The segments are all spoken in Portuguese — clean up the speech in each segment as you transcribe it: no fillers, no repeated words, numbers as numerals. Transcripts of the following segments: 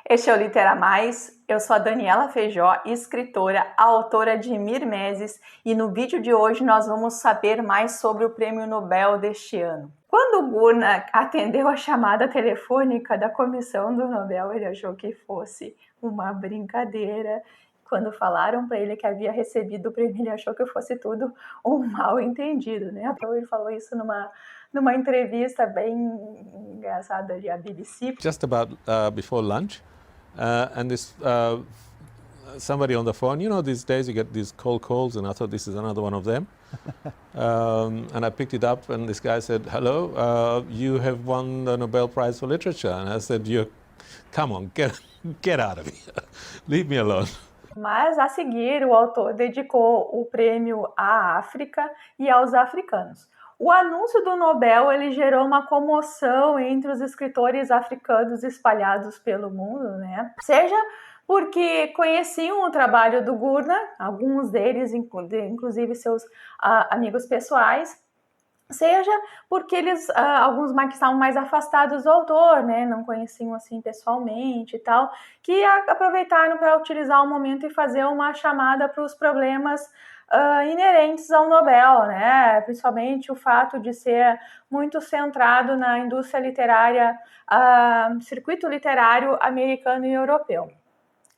Este é o Litera Mais, eu sou a Daniela Feijó, escritora, autora de Mimeses, e no vídeo de hoje nós vamos saber mais sobre o Prêmio Nobel deste ano. Quando Gurna atendeu a chamada telefônica da Comissão do Nobel, ele achou que fosse uma brincadeira. Quando falaram para ele que havia recebido o prêmio, ele achou que fosse tudo um mal entendido, né? Então ele falou isso numa entrevista bem engraçada ali à BBC. Just about before lunch, and this somebody on the phone. You know, these days you get these cold calls, and I thought this is another one of them. And I picked it up, and this guy said, "Hello, you have won the Nobel Prize for Literature." And I said, "Come on, get out of here, leave me alone." Mas a seguir, o autor dedicou o prêmio à África e aos africanos. O anúncio do Nobel ele gerou uma comoção entre os escritores africanos espalhados pelo mundo, né? Seja porque conheciam o trabalho do Gurna, alguns deles, inclusive seus amigos pessoais, seja porque alguns que estavam mais afastados do autor, né, não conheciam assim pessoalmente e tal, que aproveitaram para utilizar o momento e fazer uma chamada para os problemas inerentes ao Nobel, né, principalmente o fato de ser muito centrado na indústria literária, circuito literário americano e europeu.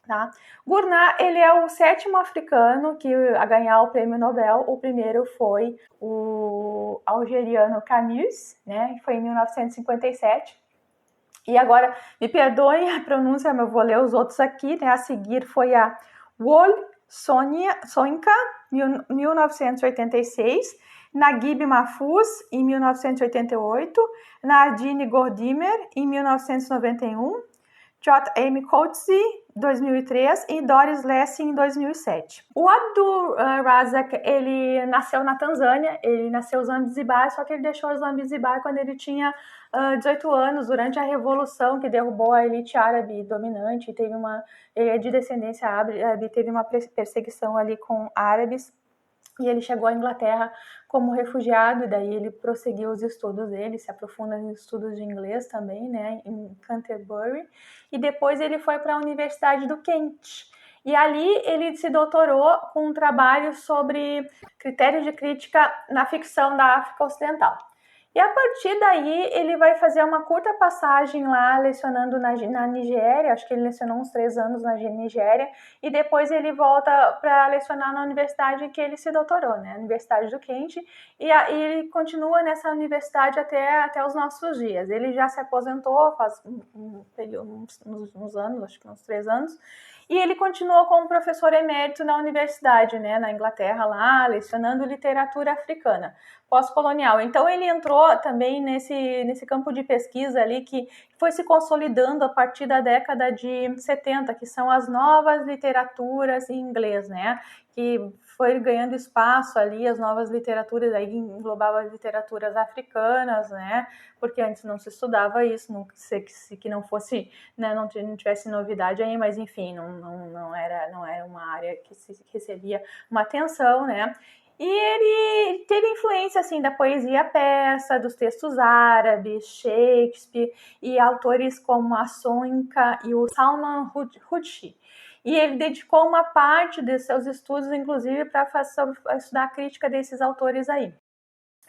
Tá? Gurna, ele é o 7º africano a ganhar o prêmio Nobel. O primeiro foi o algeriano Camus, né? Foi em 1957. E agora, me perdoem a pronúncia, mas eu vou ler os outros aqui, né? A seguir foi a Wole Soyinka, 1986, Naguib Mahfouz, em 1988, Nardine Gordimer, em 1991, J.M. Coetzee, 2003, e Doris Lessing, em 2007. O Abdul Razak, ele nasceu na Tanzânia, ele nasceu em Zanzibar, só que ele deixou Zanzibar quando ele tinha 18 anos, durante a Revolução que derrubou a elite árabe dominante. Ele é de descendência árabe, teve uma perseguição ali com árabes, e ele chegou à Inglaterra como refugiado, e daí ele prosseguiu os estudos dele, se aprofunda nos estudos de inglês também, né, em Canterbury, e depois ele foi para a Universidade do Kent, e ali ele se doutorou com um trabalho sobre critérios de crítica na ficção da África Ocidental. E a partir daí ele vai fazer uma curta passagem lá lecionando na Nigéria, acho que ele lecionou uns 3 anos na Nigéria, e depois ele volta para lecionar na universidade em que ele se doutorou, né, a Universidade do Kent, e ele continua nessa universidade até os nossos dias. Ele já se aposentou faz uns anos, acho que uns 3 anos, e ele continuou como professor emérito na universidade, né, na Inglaterra lá, lecionando literatura africana pós-colonial. Então ele entrou também nesse campo de pesquisa ali que foi se consolidando a partir da década de 70, que são as novas literaturas em inglês, né, que foi ganhando espaço ali, as novas literaturas, aí englobava as literaturas africanas, né, porque antes não se estudava isso, que não fosse, né, não tivesse novidade aí, mas enfim, não era uma área que recebia uma atenção, né. E ele teve influência assim da poesia persa, dos textos árabes, Shakespeare e autores como a Soyinka e o Salman Rushdie. E ele dedicou uma parte de seus estudos, inclusive, para estudar a crítica desses autores aí.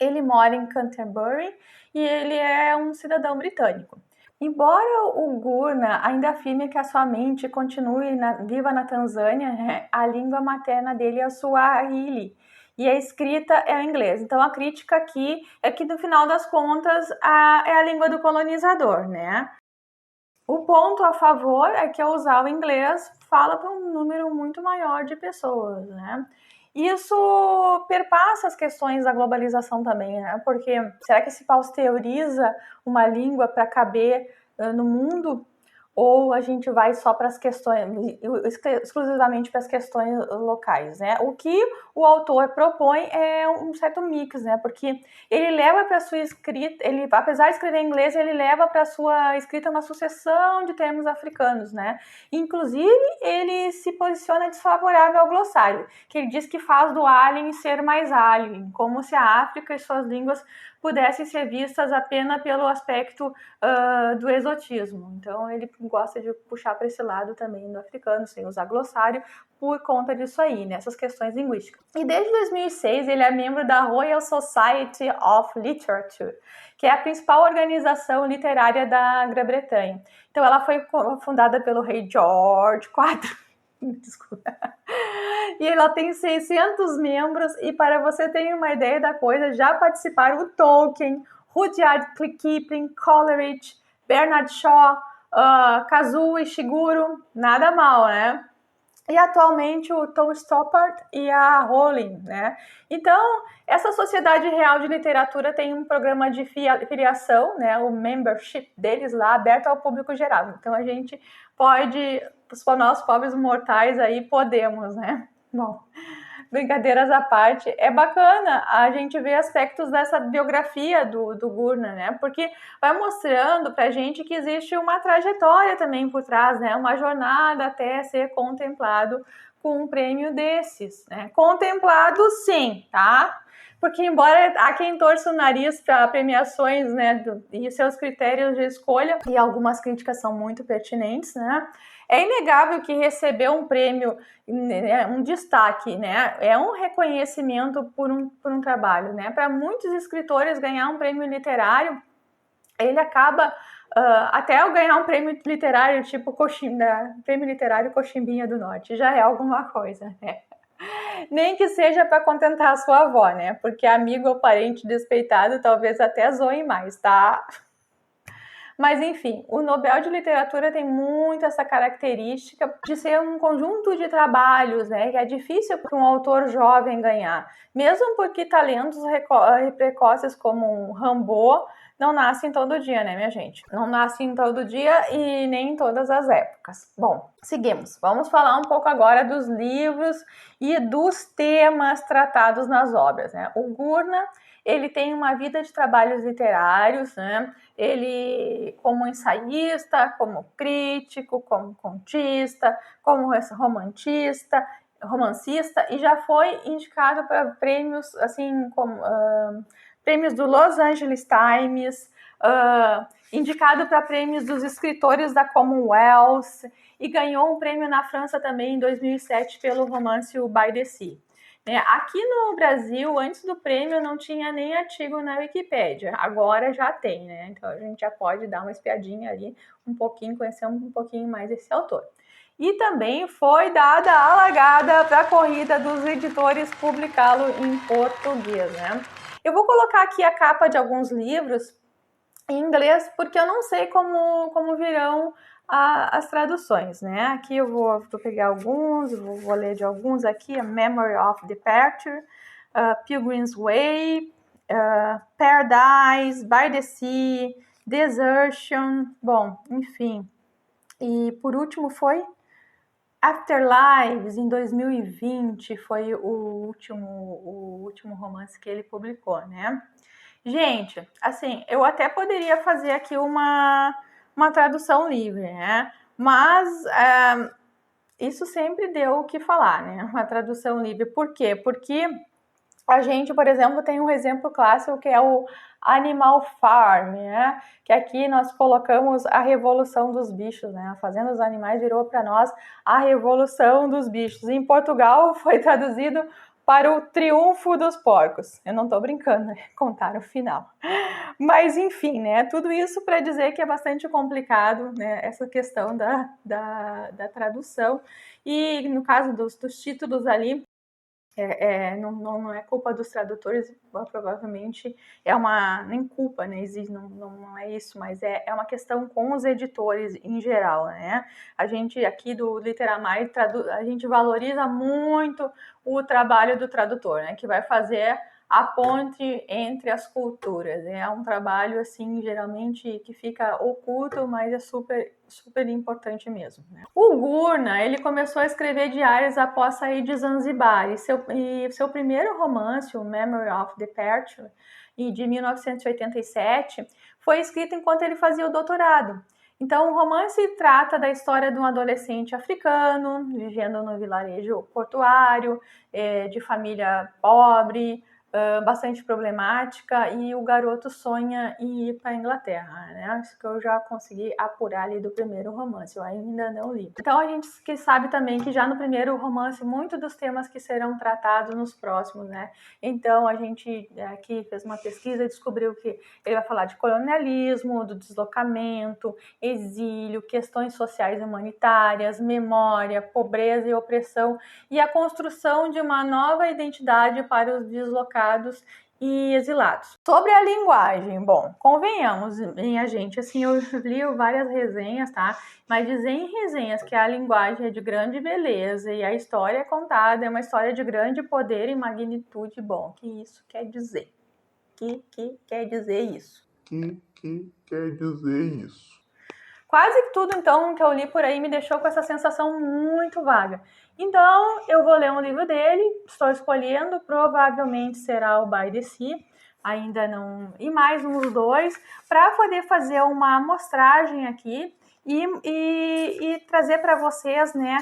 Ele mora em Canterbury e ele é um cidadão britânico. Embora o Gurna ainda afirme que a sua mente continue viva na Tanzânia, né, a língua materna dele é o Swahili e a escrita é o inglês. Então a crítica aqui é que no final das contas é a língua do colonizador, né? O ponto a favor é que ao usar o inglês fala para um número muito maior de pessoas, né? Isso perpassa as questões da globalização também, né? Porque será que se pasteuriza uma língua para caber no mundo? Ou a gente vai só para as questões, exclusivamente para as questões locais, né? O que o autor propõe é um certo mix, né? Porque ele leva para a sua escrita, apesar de escrever em inglês, ele leva para a sua escrita uma sucessão de termos africanos, né? Inclusive, ele se posiciona desfavorável ao glossário, que ele diz que faz do alien ser mais alien, como se a África e suas línguas pudessem ser vistas apenas pelo aspecto do exotismo. Então, ele gosta de puxar para esse lado também do africano, sem usar glossário, por conta disso aí, nessas questões linguísticas. E desde 2006 ele é membro da Royal Society of Literature, que é a principal organização literária da Grã-Bretanha. Então ela foi fundada pelo rei George IV. Desculpa. E ela tem 600 membros, e para você ter uma ideia da coisa, já participaram o Tolkien, Rudyard Kipling, Coleridge, Bernard Shaw, Kazuo Ishiguro, nada mal, né? E atualmente o Tom Stoppard e a Rowling, né? Então, essa Sociedade Real de Literatura tem um programa de filiação, né? O membership deles lá, aberto ao público geral. Então, a gente pode, nós pobres mortais aí, podemos, né? Bom, brincadeiras à parte, é bacana a gente ver aspectos dessa biografia do Gurna, né? Porque vai mostrando pra gente que existe uma trajetória também por trás, né? Uma jornada até ser contemplado com um prêmio desses, né? Contemplado sim, tá? Porque embora há quem torça o nariz para premiações, né, e seus critérios de escolha, e algumas críticas são muito pertinentes, né? É inegável que receber um prêmio, um destaque, né, é um reconhecimento por um trabalho, né? Para muitos escritores, ganhar um prêmio literário, ele acaba, até ao ganhar um prêmio literário, tipo Prêmio Literário Coximbinha do Norte, já é alguma coisa, né? Nem que seja para contentar a sua avó, né? Porque amigo ou parente despeitado talvez até zoe mais, tá? Mas, enfim, o Nobel de Literatura tem muito essa característica de ser um conjunto de trabalhos, né? Que é difícil para um autor jovem ganhar. Mesmo porque talentos precoces como Rimbaud não nascem todo dia, né, minha gente? Não nascem todo dia e nem em todas as épocas. Bom, seguimos. Vamos falar um pouco agora dos livros e dos temas tratados nas obras, né? O Gurna, ele tem uma vida de trabalhos literários, né? Ele, como ensaísta, como crítico, como contista, como romancista, e já foi indicado para prêmios, assim, como prêmios do Los Angeles Times, indicado para prêmios dos escritores da Commonwealth, e ganhou um prêmio na França também em 2007 pelo romance O By the Sea. Aqui no Brasil, antes do prêmio, não tinha nem artigo na Wikipédia. Agora já tem, né? Então a gente já pode dar uma espiadinha ali, um pouquinho, conhecer um pouquinho mais esse autor. E também foi dada a largada para a corrida dos editores publicá-lo em português, né? Eu vou colocar aqui a capa de alguns livros em inglês, porque eu não sei como virão as traduções, né? Aqui eu vou pegar alguns, vou ler de alguns aqui: A Memory of Departure, Pilgrim's Way, Paradise, By the Sea, Desertion, bom, enfim. E por último foi Afterlives, em 2020, foi o último romance que ele publicou, né? Gente, assim, eu até poderia fazer aqui uma tradução livre, né? Mas isso sempre deu o que falar, né? Uma tradução livre. Por quê? Porque a gente, por exemplo, tem um exemplo clássico que é o Animal Farm, né? Que aqui nós colocamos a revolução dos bichos, né? A Fazenda dos Animais virou para nós a revolução dos bichos. Em Portugal foi traduzido para o triunfo dos porcos. Eu não estou brincando, né? Contar o final. Mas, enfim, né? Tudo isso para dizer que é bastante complicado, né? Essa questão da tradução. E no caso dos títulos ali, não é culpa dos tradutores, provavelmente nem culpa, né? Não é isso, mas é uma questão com os editores em geral, né? A gente aqui do Literamai, a gente valoriza muito o trabalho do tradutor, né? Que vai fazer a ponte entre as culturas. É um trabalho, assim, geralmente que fica oculto, mas é super, super importante mesmo, né? O Gurna, ele começou a escrever diários após sair de Zanzibar, e seu primeiro romance, o Memory of Departure, de 1987, foi escrito enquanto ele fazia o doutorado. Então, o romance trata da história de um adolescente africano, vivendo no vilarejo portuário, de família pobre, bastante problemática, e o garoto sonha em ir para a Inglaterra, né? Acho que eu já consegui apurar ali do primeiro romance, eu ainda não li. Então a gente que sabe também que já no primeiro romance, muitos dos temas que serão tratados nos próximos, né? Então a gente aqui fez uma pesquisa e descobriu que ele vai falar de colonialismo, do deslocamento, exílio, questões sociais e humanitárias, memória, pobreza e opressão, e a construção de uma nova identidade para os deslocados e exilados. Sobre a linguagem, bom, convenhamos, minha gente, assim, eu li várias resenhas, tá? Mas dizer em resenhas que a linguagem é de grande beleza e a história contada é uma história de grande poder e magnitude, bom, que isso quer dizer? Que quer dizer isso? Que quer dizer isso? Quase que tudo, então, que eu li por aí me deixou com essa sensação muito vaga. Então, eu vou ler um livro dele, estou escolhendo, provavelmente será o By the Sea, ainda não... E mais uns 2, para poder fazer uma amostragem aqui e trazer para vocês, né,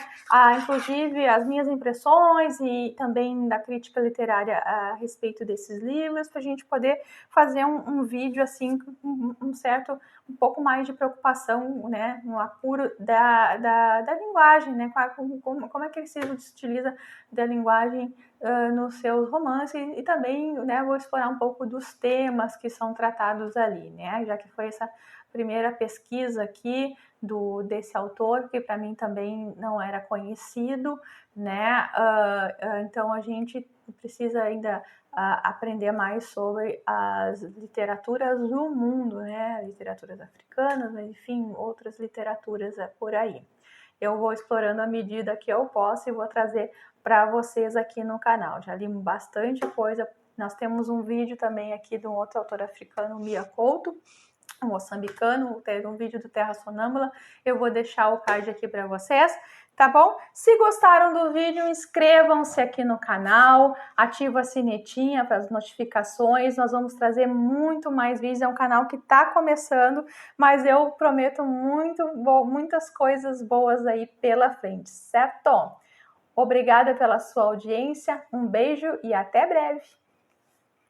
inclusive as minhas impressões e também da crítica literária a respeito desses livros, para a gente poder fazer um vídeo assim, um pouco mais de preocupação, né, no apuro da linguagem, né, como é que ele se utiliza da linguagem nos seus romances, e também, né, vou explorar um pouco dos temas que são tratados ali, né, já que foi essa primeira pesquisa aqui desse autor, que para mim também não era conhecido, né, então a gente precisa ainda aprender mais sobre as literaturas do mundo, né, literaturas africanas, mas enfim, outras literaturas por aí. Eu vou explorando à medida que eu posso e vou trazer para vocês aqui no canal. Já li bastante coisa. Nós temos um vídeo também aqui de um outro autor africano, Mia Couto, um moçambicano, teve um vídeo do Terra Sonâmbula. Eu vou deixar o card aqui para vocês, tá bom? Se gostaram do vídeo, inscrevam-se aqui no canal, ativa a sinetinha para as notificações. Nós vamos trazer muito mais vídeos. É um canal que está começando, mas eu prometo muitas coisas boas aí pela frente, certo? Obrigada pela sua audiência, um beijo e até breve!